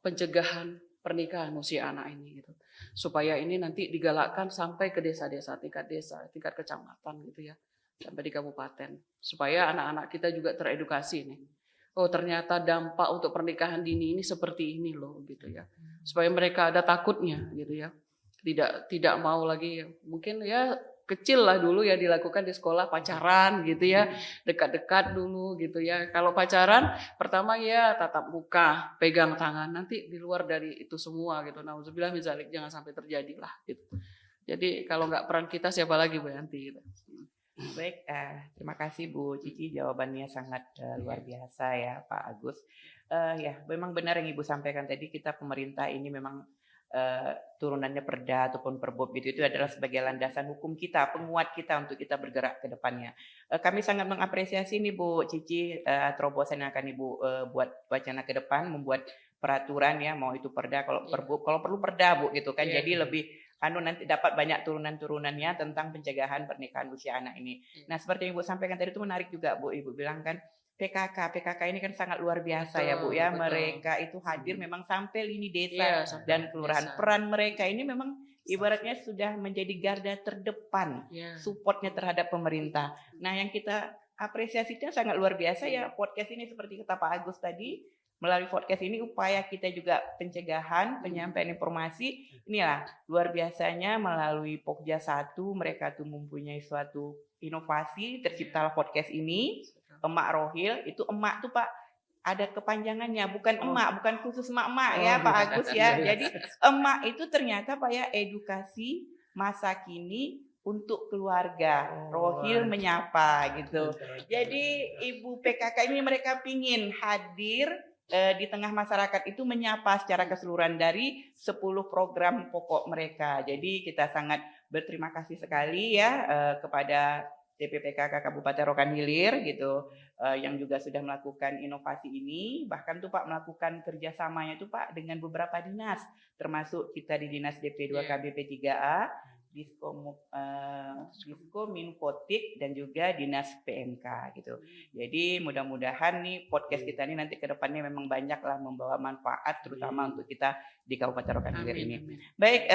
[SPEAKER 2] pencegahan pernikahan usia anak ini gitu, supaya ini nanti digalakkan sampai ke desa-desa, tingkat desa, tingkat kecamatan gitu ya, sampai di kabupaten, supaya anak-anak kita juga teredukasi nih. Oh ternyata dampak untuk pernikahan dini ini seperti ini loh gitu ya, supaya mereka ada takutnya gitu ya, tidak mau lagi mungkin ya kecil lah dulu ya dilakukan di sekolah pacaran gitu ya, dekat-dekat dulu gitu ya. Kalau pacaran pertama ya tatap muka, pegang tangan, nanti di luar dari itu semua gitu. Nauzubillah min dzalik, jangan sampai terjadi lah gitu. Jadi kalau nggak peran kita siapa lagi Bu Yanti gitu.
[SPEAKER 1] Baik, terima kasih Bu Cici, jawabannya sangat luar biasa ya Pak Agus. Ya memang benar yang Ibu sampaikan tadi, kita pemerintah ini memang turunannya perda ataupun perbub itu adalah sebagai landasan hukum kita, penguat kita untuk kita bergerak ke depannya. Kami sangat mengapresiasi nih Bu Cici terobosan yang akan Ibu buat wacana ke depan, membuat peraturan ya, mau itu perda, kalau perbub, kalau perlu perda Bu gitu kan. Jadi lebih nanti dapat banyak turunan-turunannya tentang pencegahan pernikahan usia anak ini. Nah, seperti yang Ibu sampaikan tadi itu menarik juga Bu, Ibu bilang kan PKK ini kan sangat luar biasa ya Bu ya. Betul. Mereka itu hadir memang sampai lini desa dan kelurahan. Peran mereka ini memang ibaratnya sudah menjadi garda terdepan supportnya terhadap pemerintah. Nah yang kita apresiasinya sangat luar biasa ya, podcast ini seperti kata Pak Agus tadi, melalui podcast ini upaya kita juga pencegahan, penyampaian informasi. Inilah luar biasanya melalui Pokja 1 mereka tuh mempunyai suatu inovasi, terciptalah podcast ini. Emak Rohil, itu emak tuh Pak ada kepanjangannya, bukan emak, bukan khusus emak-emak ya Pak Agus ya. Jadi emak itu ternyata Pak ya edukasi masa kini untuk keluarga. Rohil menyapa gitu. Jadi Ibu PKK ini mereka pingin hadir di tengah masyarakat itu menyapa secara keseluruhan dari 10 program pokok mereka. Jadi kita sangat berterima kasih sekali ya kepada TPPKK Kabupaten Rokan Hilir gitu yang juga sudah melakukan inovasi ini, bahkan tuh Pak melakukan kerjasamanya tuh Pak dengan beberapa dinas, termasuk kita di Dinas DP2 KBP 3A, Disko Minfotik dan juga Dinas PMK gitu. Jadi mudah-mudahan nih podcast kita ini nanti ke depannya memang banyaklah membawa manfaat terutama untuk kita di Kabupaten Rokan Hilir ini. Baik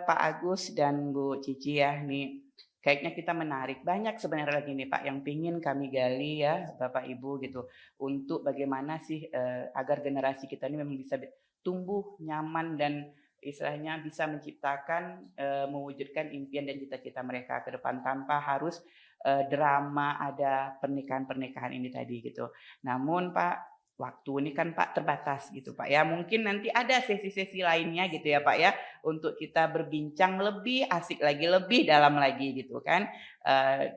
[SPEAKER 1] Pak Agus dan Bu Cici ya nih kayaknya kita menarik banyak sebenarnya lagi nih Pak yang pingin kami gali ya Bapak Ibu gitu untuk bagaimana sih agar generasi kita ini memang bisa tumbuh nyaman dan istilahnya bisa menciptakan mewujudkan impian dan cita-cita mereka ke depan tanpa harus drama ada pernikahan ini tadi gitu. Namun Pak waktu ini kan Pak terbatas gitu Pak ya. Mungkin nanti ada sesi-sesi lainnya gitu ya Pak ya untuk kita berbincang lebih asik lagi, lebih dalam lagi gitu kan.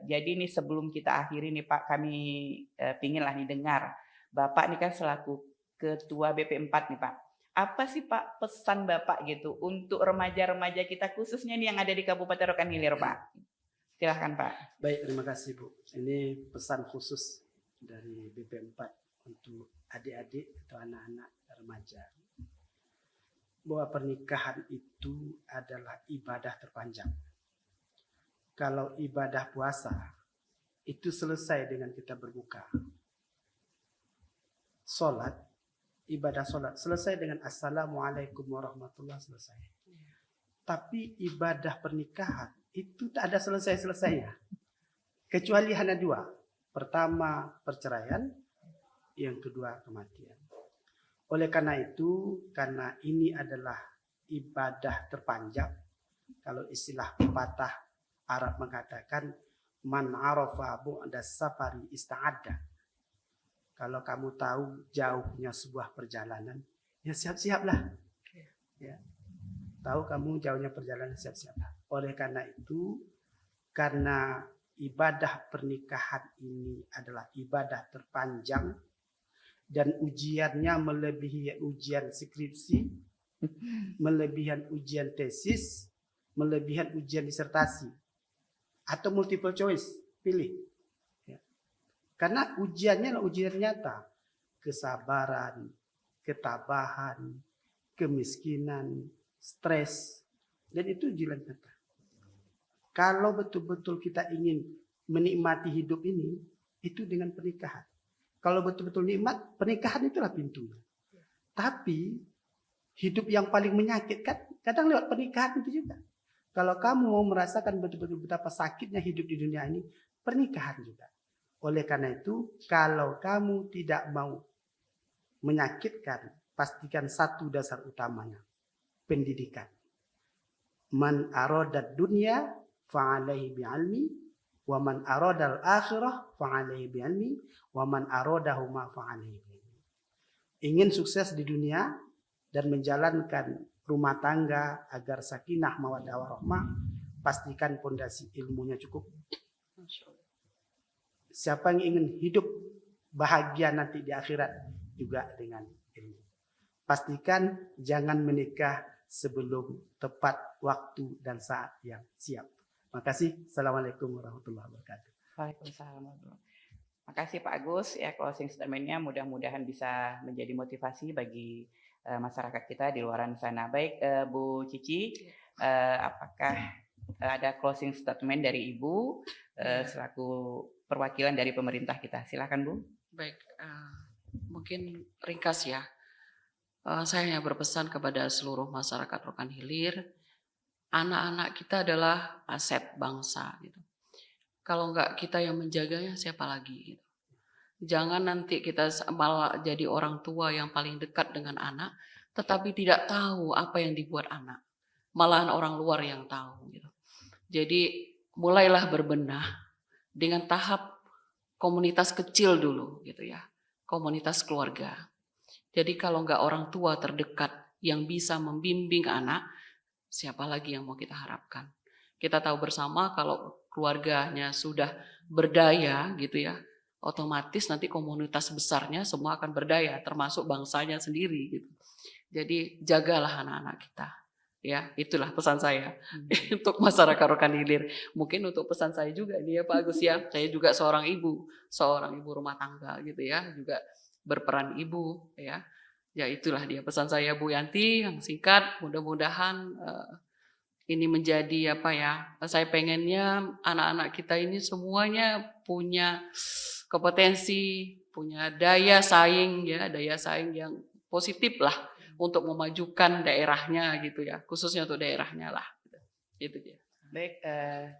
[SPEAKER 1] Jadi nih sebelum kita akhiri nih Pak kami pinginlah nih dengar Bapak nih kan selaku Ketua BP4 nih Pak. Apa sih Pak pesan Bapak gitu untuk remaja-remaja kita khususnya nih yang ada di Kabupaten Rokan Hilir Pak? Silahkan Pak.
[SPEAKER 3] Baik, terima kasih Bu. Ini pesan khusus dari BP4 untuk adik-adik atau anak-anak remaja. Bahwa pernikahan itu adalah ibadah terpanjang. Kalau ibadah puasa itu selesai dengan kita berbuka. Ibadah sholat selesai dengan Assalamualaikum warahmatullahi selesai. Tapi ibadah pernikahan itu tak ada selesai-selesainya. Kecuali hanya 2. Pertama perceraian, yang kedua kematian. Oleh karena itu, karena ini adalah ibadah terpanjang, kalau istilah pepatah Arab mengatakan man arafa bu'da safari ista'adda. Kalau kamu tahu jauhnya sebuah perjalanan, ya siap-siaplah. Ya. Tahu kamu jauhnya perjalanan, siap-siaplah. Oleh karena itu, karena ibadah pernikahan ini adalah ibadah terpanjang dan ujiannya melebihi ujian skripsi, melebihi ujian tesis, melebihi ujian disertasi, atau multiple choice, pilih. Karena ujiannya adalah ujian nyata. Kesabaran, ketabahan, kemiskinan, stres. Dan itu ujian nyata. Kalau betul-betul kita ingin menikmati hidup ini, itu dengan pernikahan. Kalau betul-betul nikmat, pernikahan itulah pintunya. Tapi hidup yang paling menyakitkan kadang lewat pernikahan itu juga. Kalau kamu mau merasakan betul-betul betapa sakitnya hidup di dunia ini, pernikahan juga. Oleh karena itu, kalau kamu tidak mau menyakitkan, pastikan satu dasar utamanya, pendidikan. Man aradad dunya fa'alaihi bi'ilmi, wa man aradal akhirah fa'alaihi bi'ilmi, wa man aradahuma fa'alaihi bi'ilmi. Ingin sukses di dunia dan menjalankan rumah tangga agar sakinah mawaddah warahmah, pastikan pondasi ilmunya cukup. Siapa yang ingin hidup bahagia nanti di akhirat juga dengan ilmu. Pastikan jangan menikah sebelum tepat waktu dan saat yang siap. Makasih. Assalamualaikum warahmatullahi wabarakatuh.
[SPEAKER 1] Waalaikumsalam. Makasih Pak Agus ya closing statement-nya mudah-mudahan bisa menjadi motivasi bagi masyarakat kita di luaran sana. Baik Bu Cici, apakah ada closing statement dari Ibu selaku perwakilan dari pemerintah kita? Silakan Bu.
[SPEAKER 2] Baik, mungkin ringkas ya. Saya hanya berpesan kepada seluruh masyarakat Rokan Hilir, anak-anak kita adalah aset bangsa. Gitu. Kalau enggak kita yang menjaganya, siapa lagi? Gitu. Jangan nanti kita malah jadi orang tua yang paling dekat dengan anak, tetapi tidak tahu apa yang dibuat anak. Malahan orang luar yang tahu. Gitu. Jadi mulailah berbenah dengan tahap komunitas kecil dulu, gitu ya, komunitas keluarga. Jadi kalau nggak orang tua terdekat yang bisa membimbing anak, siapa lagi yang mau kita harapkan? Kita tahu bersama kalau keluarganya sudah berdaya gitu ya, otomatis nanti komunitas besarnya semua akan berdaya, termasuk bangsanya sendiri gitu. Jadi jagalah anak-anak kita. Ya, itulah pesan saya untuk masyarakat Rokan Hilir. Mungkin untuk pesan saya juga nih ya Pak Agus ya. Saya juga seorang ibu rumah tangga gitu ya, juga berperan ibu ya. Ya itulah dia pesan saya Bu Yanti yang singkat. Mudah-mudahan ini menjadi apa ya? Saya pengennya anak-anak kita ini semuanya punya kompetensi, punya daya saing ya, daya saing yang positif lah untuk memajukan daerahnya gitu ya, khususnya untuk daerahnya lah. Itu dia.
[SPEAKER 1] Baik,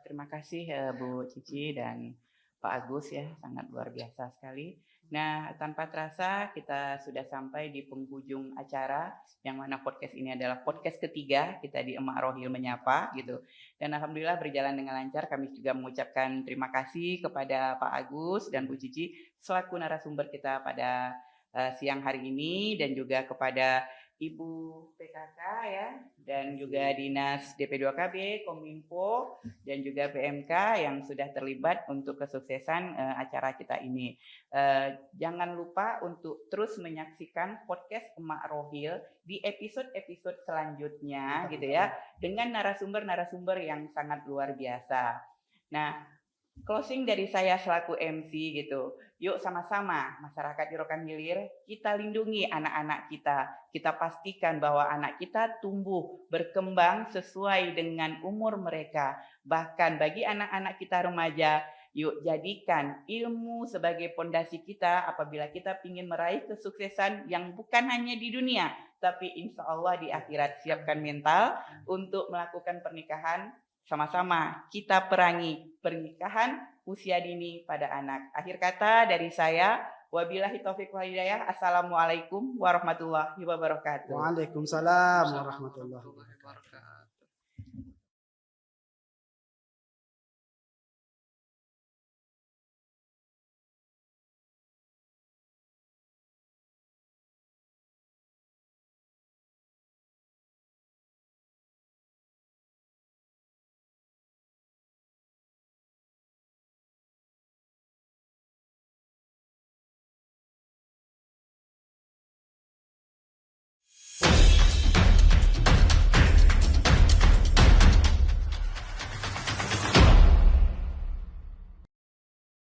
[SPEAKER 1] terima kasih Bu Cici dan Pak Agus ya, sangat luar biasa sekali. Nah, tanpa terasa kita sudah sampai di penghujung acara, yang mana podcast ini adalah podcast ketiga kita di Emak Rohil Menyapa gitu. Dan alhamdulillah berjalan dengan lancar. Kami juga mengucapkan terima kasih kepada Pak Agus dan Bu Cici selaku narasumber kita pada siang hari ini, dan juga kepada Ibu PKK ya, dan juga Dinas DP2KB, Kominfo, dan juga PMK yang sudah terlibat untuk kesuksesan acara kita ini. Jangan lupa untuk terus menyaksikan podcast Emak Rohil di episode-episode selanjutnya gitu ya, dengan narasumber-narasumber yang sangat luar biasa. Nah, closing dari saya selaku MC gitu. Yuk sama-sama masyarakat di Rokan Hilir, kita lindungi anak-anak kita. Kita pastikan bahwa anak kita tumbuh, berkembang sesuai dengan umur mereka. Bahkan bagi anak-anak kita remaja, yuk jadikan ilmu sebagai pondasi kita apabila kita ingin meraih kesuksesan yang bukan hanya di dunia, tapi insya Allah di akhirat. Siapkan mental untuk melakukan pernikahan. Sama-sama kita perangi pernikahan usia dini pada anak. Akhir kata dari saya, wabillahi taufiq wal hidayah. Assalamualaikum warahmatullahi wabarakatuh.
[SPEAKER 3] Waalaikumsalam warahmatullahi wabarakatuh.